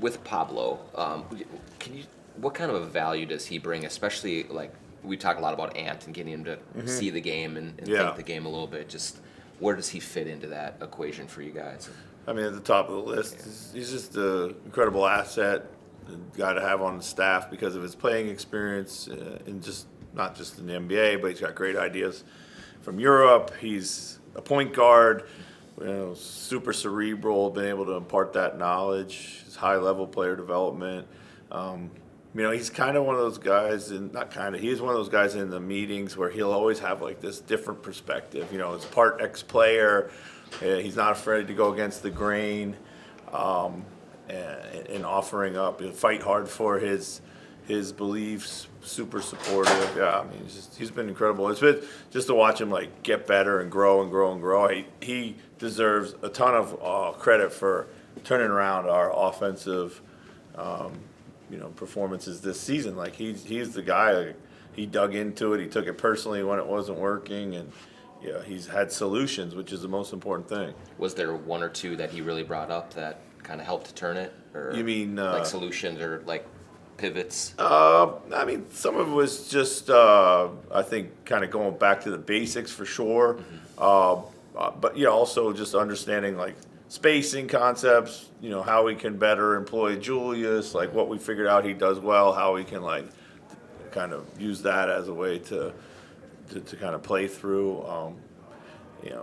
with Pablo, what kind of a value does he bring, especially like we talk a lot about Ant and getting him to see the game and think the game a little bit. Just where does he fit into that equation for you guys? I mean, at the top of the list, he's just an incredible asset, guy to have on the staff because of his playing experience, and just not just in the NBA, but he's got great ideas from Europe. He's a point guard, super cerebral, been able to impart that knowledge. His high level player development. He's kind of one of those guys, and not kind of, he's one of those guys in the meetings where he'll always have like this different perspective. He's part ex-player. He's not afraid to go against the grain, and offering up, fight hard for his beliefs. Super supportive. Yeah, I mean, he's been incredible. It's been just to watch him like get better and grow and grow and grow. He deserves a ton of credit for turning around our offensive, performances this season. Like he's the guy. Like, he dug into it. He took it personally when it wasn't working, and he's had solutions, which is the most important thing. Was there one or two that he really brought up that kind of helped to turn it? Or you mean like solutions or like pivots? I mean, some of it was just, I think, kind of going back to the basics for sure. But also just understanding like spacing concepts, how we can better employ Julius, like what we figured out he does well, how we can like kind of use that as a way to kind of play through,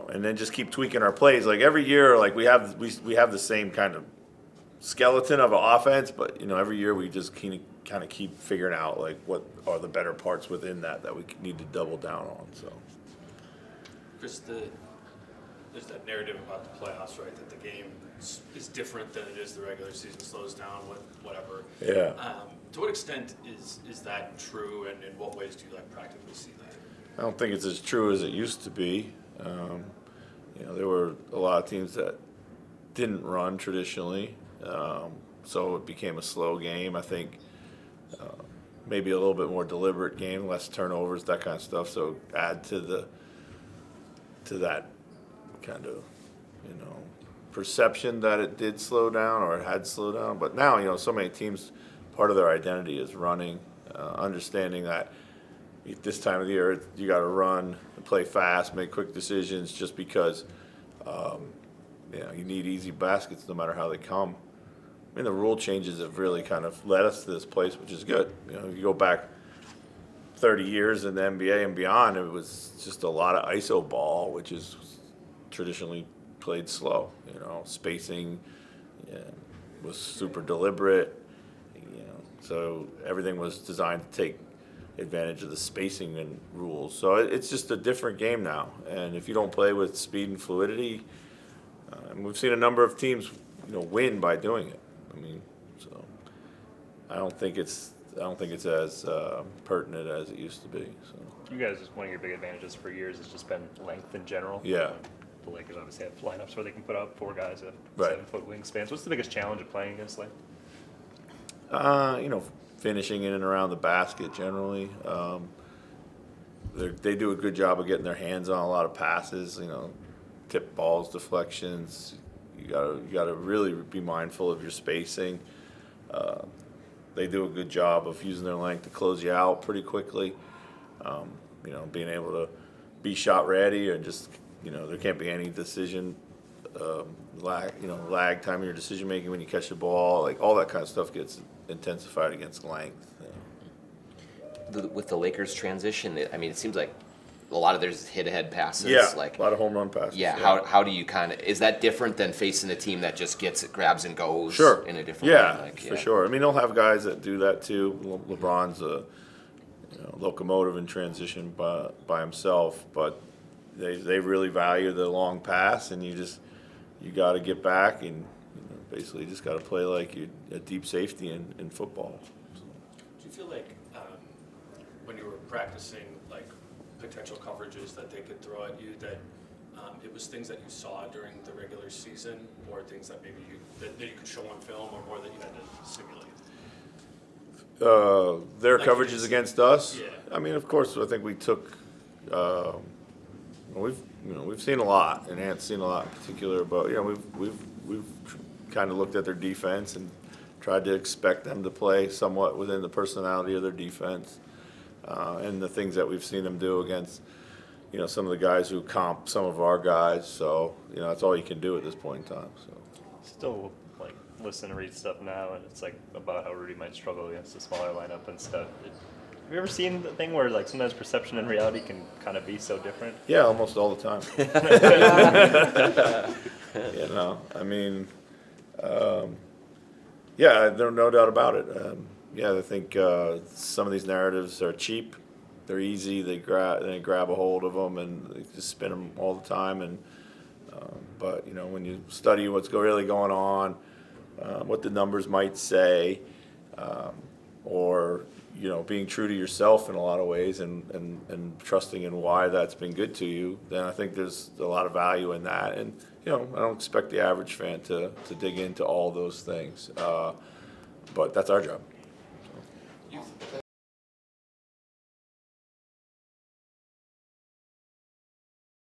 and then just keep tweaking our plays. Like every year, like we have the same kind of skeleton of an offense, but every year we just kind of keep figuring out like what are the better parts within that we need to double down on. So, Chris, there's that narrative about the playoffs, right? That the game is different than it is the regular season, slows down, whatever. Yeah. To what extent is that true, and in what ways do you practically see that? I don't think it's as true as it used to be. There were a lot of teams that didn't run traditionally. So it became a slow game. I think maybe a little bit more deliberate game, less turnovers, that kind of stuff. So add to that kind of perception that it did slow down or it had slowed down. But now so many teams, part of their identity is running, understanding that at this time of the year you got to run and play fast, make quick decisions, just because you need easy baskets no matter how they come. I mean, the rule changes have really kind of led us to this place, which is good. You go back 30 years in the NBA and beyond, it was just a lot of iso ball, which is traditionally played slow. Spacing was super deliberate. So everything was designed to take advantage of the spacing and rules. So it's just a different game now. And if you don't play with speed and fluidity, and we've seen a number of teams, win by doing it. I mean, so I don't think it's as pertinent as it used to be. So you guys, one of your big advantages for years has just been length in general. Yeah. The Lakers obviously have lineups where they can put up 4 guys at Right. 7-foot wingspans. What's the biggest challenge of playing against length? Finishing in and around the basket generally. They do a good job of getting their hands on a lot of passes. Tip balls, deflections. You gotta really be mindful of your spacing. They do a good job of using their length to close you out pretty quickly. Being able to be shot ready, and just there can't be any decision lag time in your decision making when you catch the ball. Like all that kind of stuff gets intensified against length. With the Lakers transition, it seems like a lot of there's hit-ahead passes. Yeah, like a lot of home run passes. Yeah, how do you is that different than facing a team that just gets it, grabs and goes Sure. in a different way? For sure. I mean, they'll have guys that do that too. LeBron's a locomotive in transition by himself, but they really value the long pass, and you got to get back and basically just got to play like you're a deep safety in football. Do you feel like when you were practicing potential coverages that they could throw at you, that it was things that you saw during the regular season, or things that maybe that you could show on film, or more that you had to simulate? Their coverages against us. Yeah. I mean, of course, I think we took. We've seen a lot, and Ant's seen a lot in particular. But we've kind of looked at their defense and tried to expect them to play somewhat within the personality of their defense, and the things that we've seen them do against, some of the guys who comp some of our guys. So, that's all you can do at this point in time. So. Still, like, listen and read stuff now, and it's, like, about how Rudy might struggle against a smaller lineup and stuff. Have you ever seen the thing where, like, sometimes perception and reality can kind of be so different? Yeah, almost all the time. I mean, yeah, there's no doubt about it. I think some of these narratives are cheap. They're easy. They grab a hold of them and they just spin them all the time. And but when you study what's really going on, what the numbers might say, or being true to yourself in a lot of ways, and trusting in why that's been good to you, then I think there's a lot of value in that. And I don't expect the average fan to dig into all those things, but that's our job. You've